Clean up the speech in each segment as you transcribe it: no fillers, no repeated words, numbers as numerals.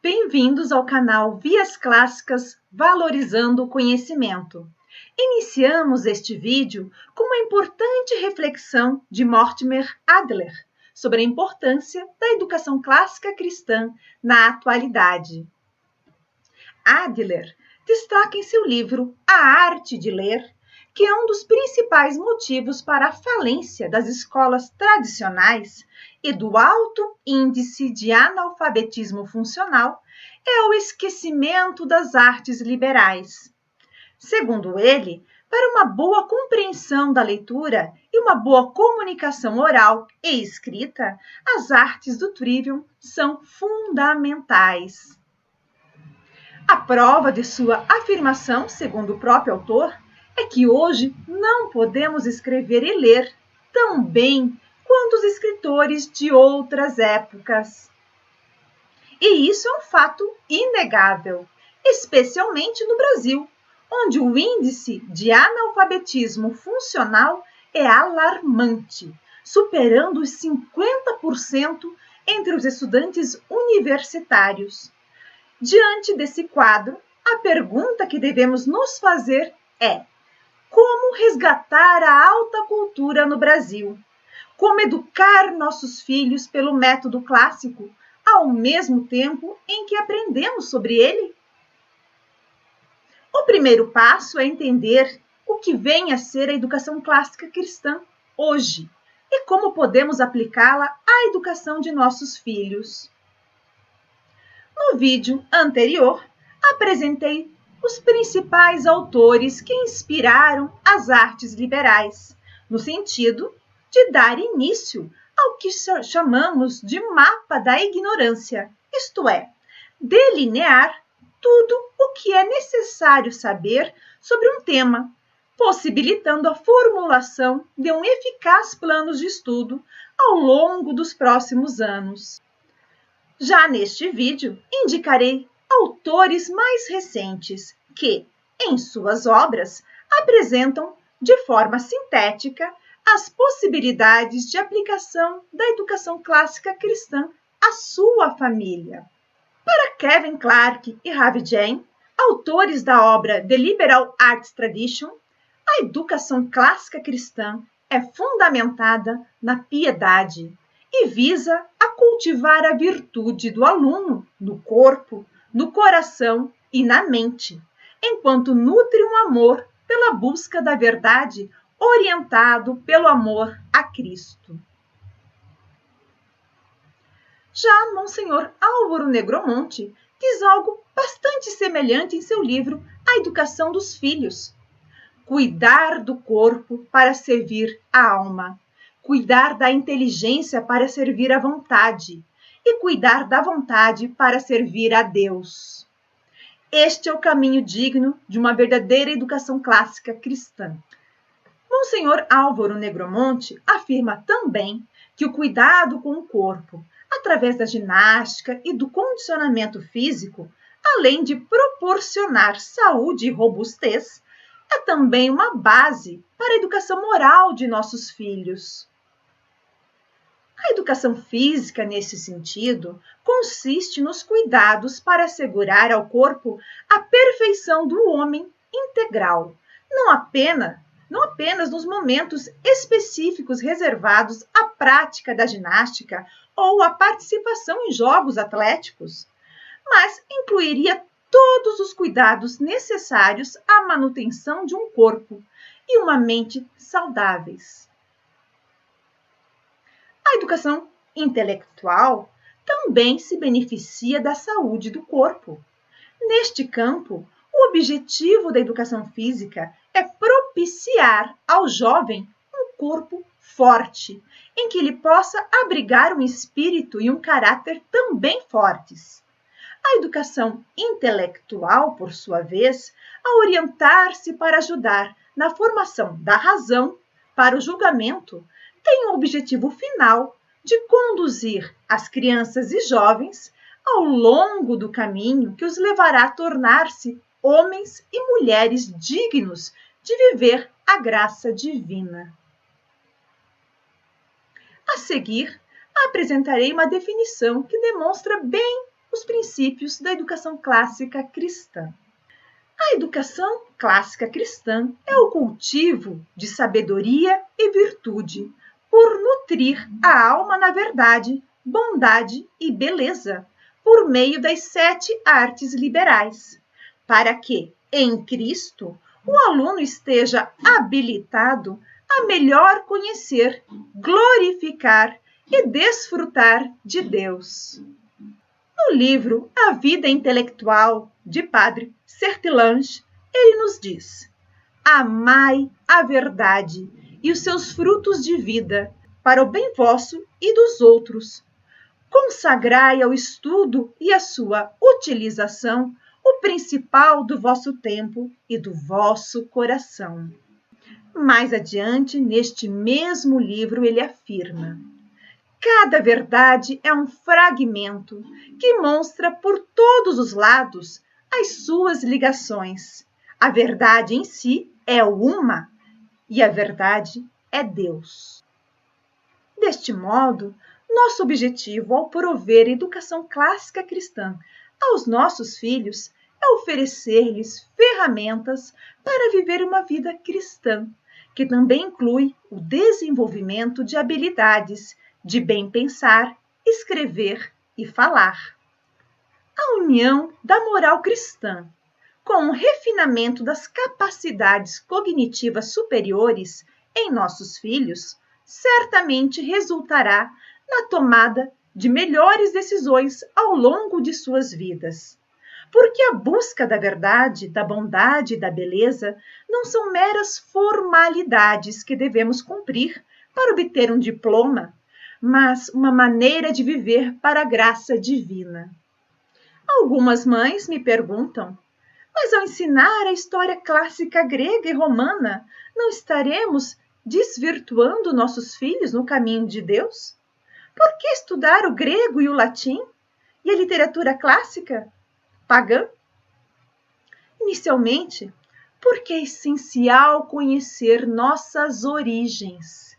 Bem-vindos ao canal Vias Clássicas Valorizando o Conhecimento. Iniciamos este vídeo com uma importante reflexão de Mortimer Adler sobre a importância da educação clássica cristã na atualidade. Adler destaca em seu livro A Arte de Ler que um dos principais motivos para a falência das escolas tradicionais e do alto índice de analfabetismo funcional é o esquecimento das artes liberais. Segundo ele, para uma boa compreensão da leitura e uma boa comunicação oral e escrita, as artes do trivium são fundamentais. A prova de sua afirmação, segundo o próprio autor, é que hoje não podemos escrever e ler tão bem quanto os escritores de outras épocas. E isso é um fato inegável, especialmente no Brasil, onde o índice de analfabetismo funcional é alarmante, superando os 50% entre os estudantes universitários. Diante desse quadro, a pergunta que devemos nos fazer é: como resgatar a alta cultura no Brasil? Como educar nossos filhos pelo método clássico, ao mesmo tempo em que aprendemos sobre ele? O primeiro passo é entender o que vem a ser a educação clássica cristã hoje e como podemos aplicá-la à educação de nossos filhos. No vídeo anterior, apresentei os principais autores que inspiraram as artes liberais, no sentido de dar início ao que chamamos de mapa da ignorância, isto é, delinear tudo o que é necessário saber sobre um tema, possibilitando a formulação de um eficaz plano de estudo ao longo dos próximos anos. Já neste vídeo, indicarei autores mais recentes que, em suas obras, apresentam de forma sintética as possibilidades de aplicação da educação clássica cristã à sua família. Para Kevin Clarke e Ravi Jain, autores da obra The Liberal Arts Tradition, a educação clássica cristã é fundamentada na piedade e visa a cultivar a virtude do aluno no corpo, no coração e na mente, enquanto nutre um amor pela busca da verdade orientado pelo amor a Cristo. Já Monsenhor Álvaro Negromonte diz algo bastante semelhante em seu livro A Educação dos Filhos. Cuidar do corpo para servir a alma, cuidar da inteligência para servir à vontade e cuidar da vontade para servir a Deus. Este é o caminho digno de uma verdadeira educação clássica cristã. Monsenhor Álvaro Negromonte afirma também que o cuidado com o corpo, através da ginástica e do condicionamento físico, além de proporcionar saúde e robustez, é também uma base para a educação moral de nossos filhos. A educação física, nesse sentido, consiste nos cuidados para assegurar ao corpo a perfeição do homem integral, não apenas nos momentos específicos reservados à prática da ginástica ou à participação em jogos atléticos, mas incluiria todos os cuidados necessários à manutenção de um corpo e uma mente saudáveis. A educação intelectual também se beneficia da saúde do corpo. Neste campo, o objetivo da educação física é propiciar ao jovem um corpo forte, em que ele possa abrigar um espírito e um caráter também fortes. A educação intelectual, por sua vez, a orientar-se para ajudar na formação da razão para o julgamento, tem o objetivo final de conduzir as crianças e jovens ao longo do caminho que os levará a tornar-se homens e mulheres dignos de viver a graça divina. A seguir, apresentarei uma definição que demonstra bem os princípios da educação clássica cristã. A educação clássica cristã é o cultivo de sabedoria e virtude, por nutrir a alma na verdade, bondade e beleza, por meio das 7 artes liberais, para que, em Cristo, o aluno esteja habilitado a melhor conhecer, glorificar e desfrutar de Deus. No livro A Vida Intelectual, de Padre Sertillanges, ele nos diz: amai a verdade e os seus frutos de vida, para o bem vosso e dos outros. Consagrai ao estudo e à sua utilização o principal do vosso tempo e do vosso coração. Mais adiante, neste mesmo livro, ele afirma: cada verdade é um fragmento que mostra por todos os lados as suas ligações. A verdade em si é uma, e a verdade é Deus. Deste modo, nosso objetivo ao prover educação clássica cristã aos nossos filhos é oferecer-lhes ferramentas para viver uma vida cristã, que também inclui o desenvolvimento de habilidades de bem pensar, escrever e falar. A união da moral cristã com o refinamento das capacidades cognitivas superiores em nossos filhos certamente resultará na tomada de melhores decisões ao longo de suas vidas. Porque a busca da verdade, da bondade e da beleza não são meras formalidades que devemos cumprir para obter um diploma, mas uma maneira de viver para a graça divina. Algumas mães me perguntam: mas ao ensinar a história clássica grega e romana, não estaremos desvirtuando nossos filhos no caminho de Deus? Por que estudar o grego e o latim? E a literatura clássica pagã? Inicialmente, porque é essencial conhecer nossas origens.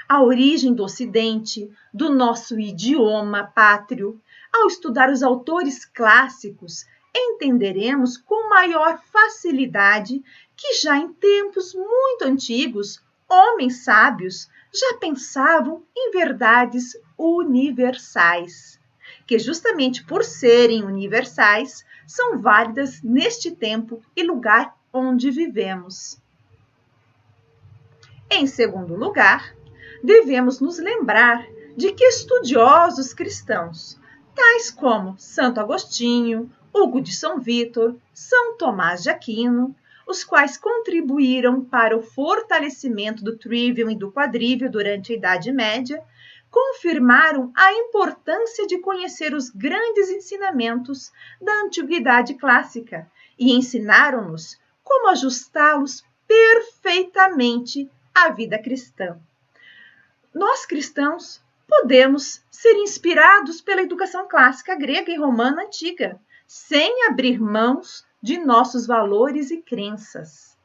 A origem do Ocidente, do nosso idioma pátrio. Ao estudar os autores clássicos, entenderemos com maior facilidade que já em tempos muito antigos, homens sábios já pensavam em verdades universais, que justamente por serem universais, são válidas neste tempo e lugar onde vivemos. Em segundo lugar, devemos nos lembrar de que estudiosos cristãos, tais como Santo Agostinho, Hugo de São Vítor, São Tomás de Aquino, os quais contribuíram para o fortalecimento do trivium e do quadrivium durante a Idade Média, confirmaram a importância de conhecer os grandes ensinamentos da Antiguidade Clássica e ensinaram-nos como ajustá-los perfeitamente à vida cristã. Nós, cristãos, podemos ser inspirados pela educação clássica grega e romana antiga, sem abrir mãos de nossos valores e crenças.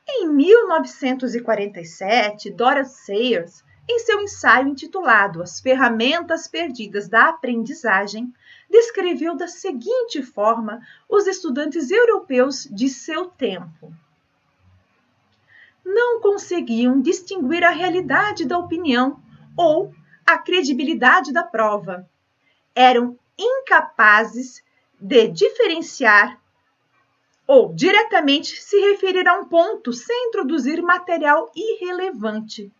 Em 1947, Dorothy Sayers, em seu ensaio intitulado As Ferramentas Perdidas da Aprendizagem, descreveu da seguinte forma os estudantes europeus de seu tempo. Não conseguiam distinguir a realidade da opinião ou a credibilidade da prova. Eram incapazes de diferenciar ou diretamente se referir a um ponto sem introduzir material irrelevante.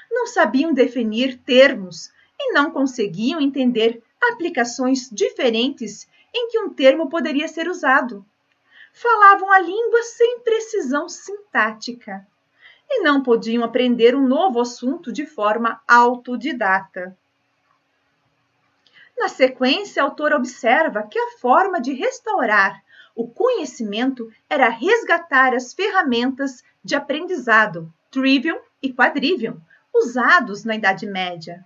Não sabiam definir termos e não conseguiam entender aplicações diferentes em que um termo poderia ser usado. Falavam a língua sem precisão sintática e não podiam aprender um novo assunto de forma autodidata. Na sequência, a autora observa que a forma de restaurar o conhecimento era resgatar as ferramentas de aprendizado, trivium e quadrivium, usados na Idade Média.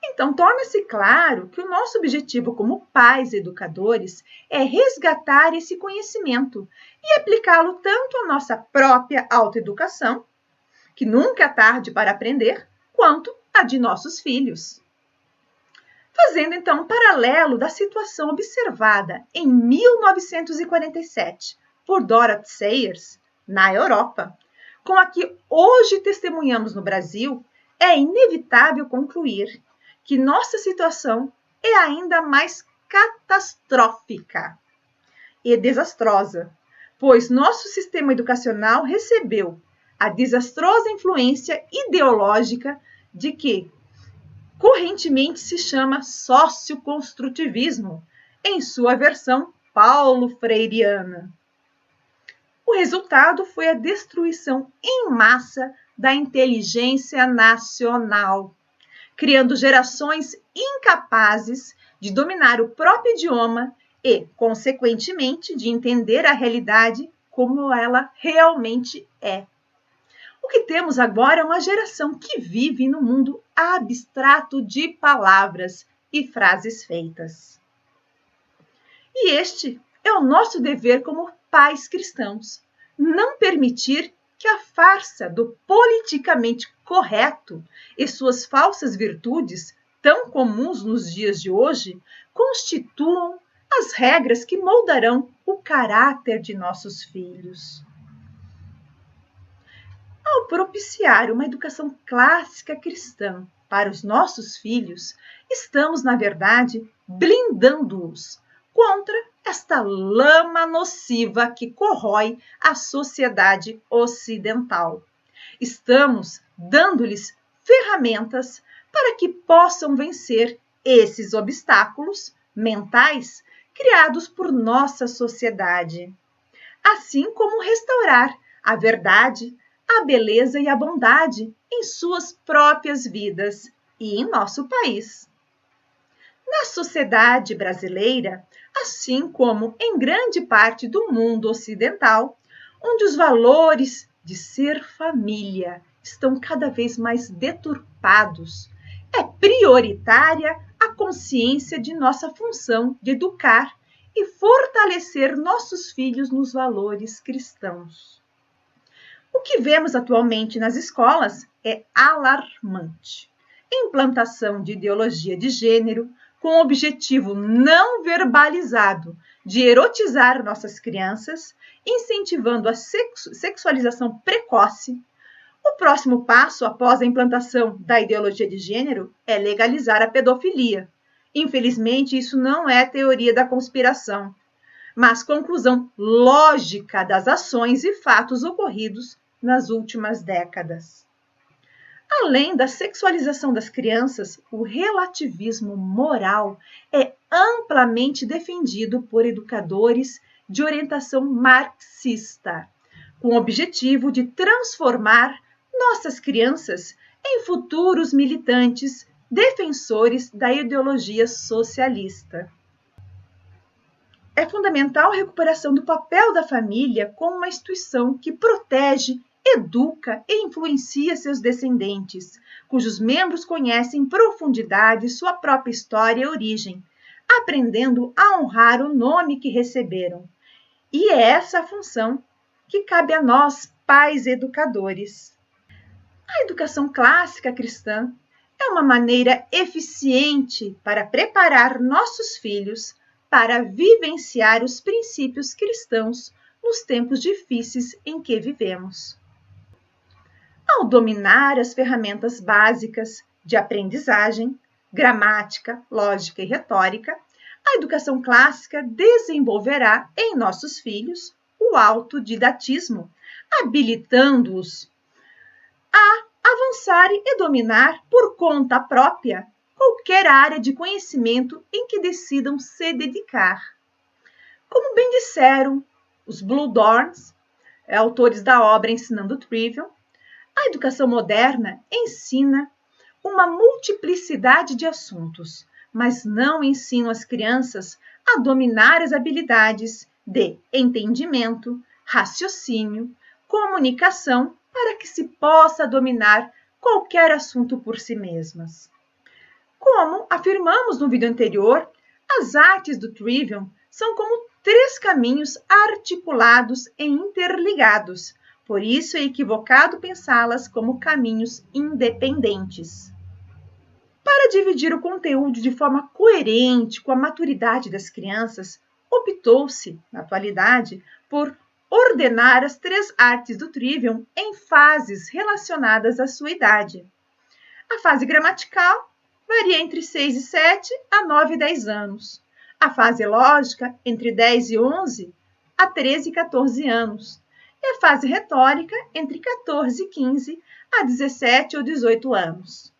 Então, torna-se claro que o nosso objetivo como pais educadores é resgatar esse conhecimento e aplicá-lo tanto à nossa própria autoeducação, que nunca é tarde para aprender, quanto à de nossos filhos. Fazendo então um paralelo da situação observada em 1947 por Dorothy Sayers, na Europa, com a que hoje testemunhamos no Brasil, é inevitável concluir que nossa situação é ainda mais catastrófica e desastrosa, pois nosso sistema educacional recebeu a desastrosa influência ideológica de que correntemente se chama socioconstrutivismo, em sua versão paulo-freireana. O resultado foi a destruição em massa da inteligência nacional, criando gerações incapazes de dominar o próprio idioma e, consequentemente, de entender a realidade como ela realmente é. O que temos agora é uma geração que vive no mundo abstrato de palavras e frases feitas. E este é o nosso dever como pais cristãos, não permitir que a farsa do politicamente correto e suas falsas virtudes, tão comuns nos dias de hoje, constituam as regras que moldarão o caráter de nossos filhos. Ao propiciar uma educação clássica cristã para os nossos filhos, estamos, na verdade, blindando-os contra esta lama nociva que corrói a sociedade ocidental. Estamos dando-lhes ferramentas para que possam vencer esses obstáculos mentais criados por nossa sociedade, assim como restaurar a verdade, a beleza e a bondade em suas próprias vidas e em nosso país. Na sociedade brasileira, assim como em grande parte do mundo ocidental, onde os valores de ser família estão cada vez mais deturpados, é prioritária a consciência de nossa função de educar e fortalecer nossos filhos nos valores cristãos. O que vemos atualmente nas escolas é alarmante. Implantação de ideologia de gênero com o objetivo não verbalizado de erotizar nossas crianças, incentivando a sexualização precoce. O próximo passo após a implantação da ideologia de gênero é legalizar a pedofilia. Infelizmente, isso não é teoria da conspiração, mas conclusão lógica das ações e fatos ocorridos nas últimas décadas. Além da sexualização das crianças, o relativismo moral é amplamente defendido por educadores de orientação marxista, com o objetivo de transformar nossas crianças em futuros militantes defensores da ideologia socialista. É fundamental a recuperação do papel da família como uma instituição que protege, educa e influencia seus descendentes, cujos membros conhecem em profundidade sua própria história e origem, aprendendo a honrar o nome que receberam. E é essa a função que cabe a nós, pais educadores. A educação clássica cristã é uma maneira eficiente para preparar nossos filhos para vivenciar os princípios cristãos nos tempos difíceis em que vivemos. Ao dominar as ferramentas básicas de aprendizagem, gramática, lógica e retórica, a educação clássica desenvolverá em nossos filhos o autodidatismo, habilitando-os a avançarem e dominar por conta própria qualquer área de conhecimento em que decidam se dedicar. Como bem disseram os Bluedorns, autores da obra Ensinando Trivium, a educação moderna ensina uma multiplicidade de assuntos, mas não ensina as crianças a dominar as habilidades de entendimento, raciocínio, comunicação, para que se possa dominar qualquer assunto por si mesmas. Como afirmamos no vídeo anterior, as artes do Trivium são como 3 caminhos articulados e interligados, por isso é equivocado pensá-las como caminhos independentes. Para Para dividir o conteúdo de forma coerente com a maturidade das crianças, optou-se, na atualidade, por ordenar as 3 artes do Trivium em fases relacionadas à sua idade. A fase gramatical varia entre 6 e 7 a 9 e 10 anos. A fase lógica, entre 10 e 11 a 13 e 14 anos. E a fase retórica, entre 14 e 15 a 17 ou 18 anos.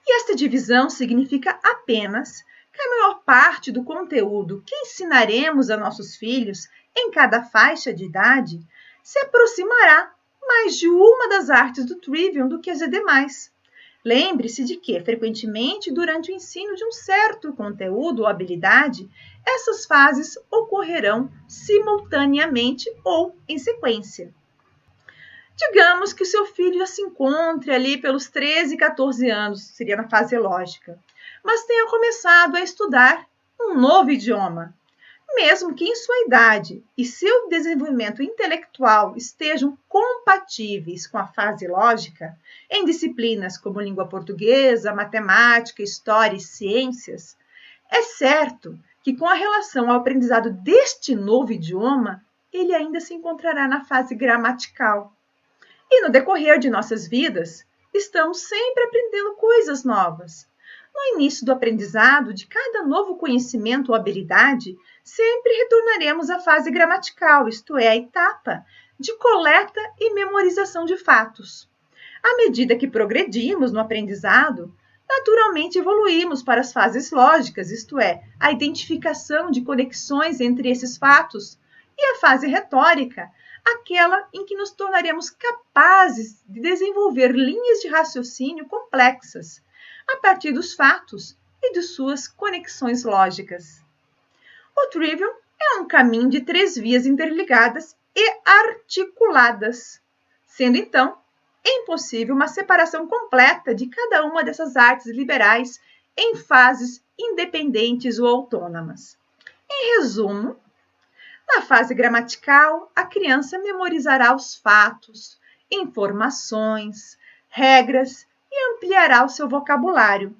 E esta divisão significa apenas que a maior parte do conteúdo que ensinaremos a nossos filhos em cada faixa de idade se aproximará mais de uma das artes do Trivium do que as demais. Lembre-se de que, frequentemente, durante o ensino de um certo conteúdo ou habilidade, essas fases ocorrerão simultaneamente ou em sequência. Digamos que o seu filho já se encontre ali pelos 13 e 14 anos, seria na fase lógica, mas tenha começado a estudar um novo idioma. Mesmo que em sua idade e seu desenvolvimento intelectual estejam compatíveis com a fase lógica, em disciplinas como língua portuguesa, matemática, história e ciências, é certo que com a relação ao aprendizado deste novo idioma, ele ainda se encontrará na fase gramatical. E no decorrer de nossas vidas, estamos sempre aprendendo coisas novas. No início do aprendizado de cada novo conhecimento ou habilidade, sempre retornaremos à fase gramatical, isto é, a etapa de coleta e memorização de fatos. À medida que progredimos no aprendizado, naturalmente evoluímos para as fases lógicas, isto é, a identificação de conexões entre esses fatos, e a fase retórica, aquela em que nos tornaremos capazes de desenvolver linhas de raciocínio complexas, a partir dos fatos e de suas conexões lógicas. O Trivium é um caminho de 3 vias interligadas e articuladas, sendo então impossível uma separação completa de cada uma dessas artes liberais em fases independentes ou autônomas. Em resumo, na fase gramatical, a criança memorizará os fatos, informações, regras e ampliará o seu vocabulário.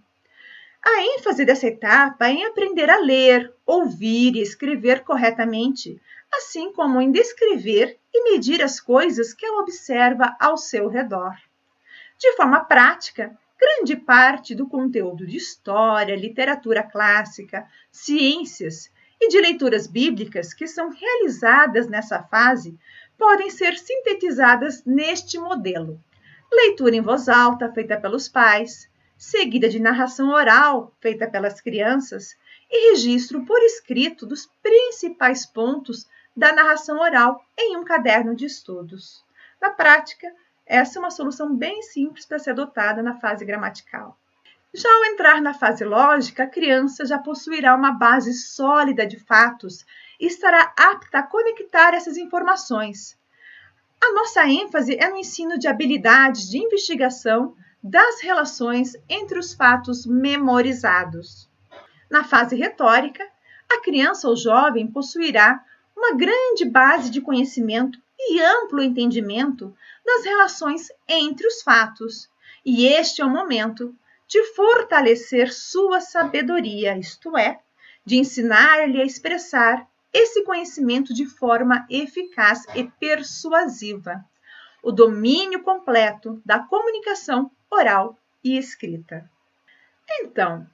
A ênfase dessa etapa é em aprender a ler, ouvir e escrever corretamente, assim como em descrever e medir as coisas que ela observa ao seu redor. De forma prática, grande parte do conteúdo de história, literatura clássica, ciências e de leituras bíblicas que são realizadas nessa fase podem ser sintetizadas neste modelo. Leitura em voz alta, feita pelos pais, seguida de narração oral, feita pelas crianças, e registro por escrito dos principais pontos da narração oral em um caderno de estudos. Na prática, essa é uma solução bem simples para ser adotada na fase gramatical. Já ao entrar na fase lógica, a criança já possuirá uma base sólida de fatos e estará apta a conectar essas informações. A nossa ênfase é no ensino de habilidades de investigação das relações entre os fatos memorizados. Na fase retórica, a criança ou jovem possuirá uma grande base de conhecimento e amplo entendimento das relações entre os fatos, e este é o momento de fortalecer sua sabedoria, isto é, de ensinar-lhe a expressar esse conhecimento de forma eficaz e persuasiva. O domínio completo da comunicação oral e escrita. Então,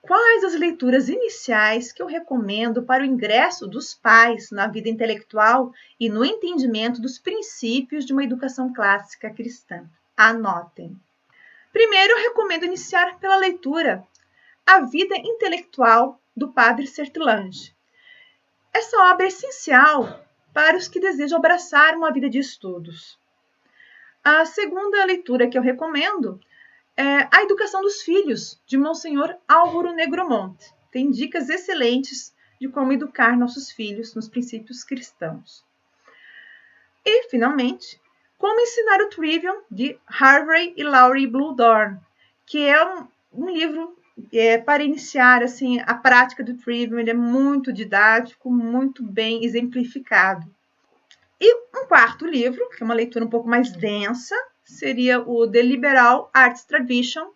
quais as leituras iniciais que eu recomendo para o ingresso dos pais na vida intelectual e no entendimento dos princípios de uma educação clássica cristã? Anotem. Primeiro, eu recomendo iniciar pela leitura A Vida Intelectual, do Padre Sertillanges. Essa obra é essencial para os que desejam abraçar uma vida de estudos. A segunda leitura que eu recomendo é A Educação dos Filhos, de Monsenhor Álvaro Negromont. Tem dicas excelentes de como educar nossos filhos nos princípios cristãos. E, finalmente, Como Ensinar o Trivium, de Harvey e Laurie Bluhdorn, que é um livro para iniciar assim, a prática do Trivium. Ele é muito didático, muito bem exemplificado. E um quarto livro, que é uma leitura um pouco mais densa, seria o The Liberal Arts Tradition,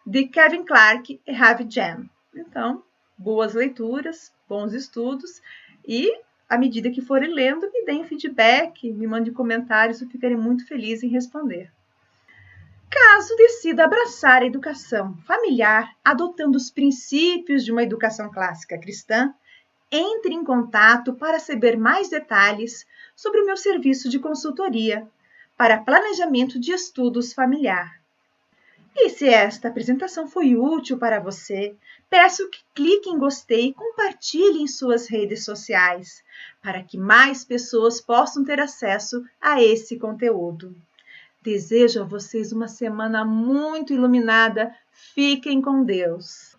de Kevin Clark e Ravi Jam. Então, boas leituras, bons estudos e, à medida que forem lendo, me deem feedback, me mandem comentários, eu ficarei muito feliz em responder. Caso decida abraçar a educação familiar, adotando os princípios de uma educação clássica cristã, entre em contato para saber mais detalhes sobre o meu serviço de consultoria para planejamento de estudos familiar. E se esta apresentação foi útil para você, peço que clique em gostei e compartilhe em suas redes sociais, para que mais pessoas possam ter acesso a esse conteúdo. Desejo a vocês uma semana muito iluminada. Fiquem com Deus!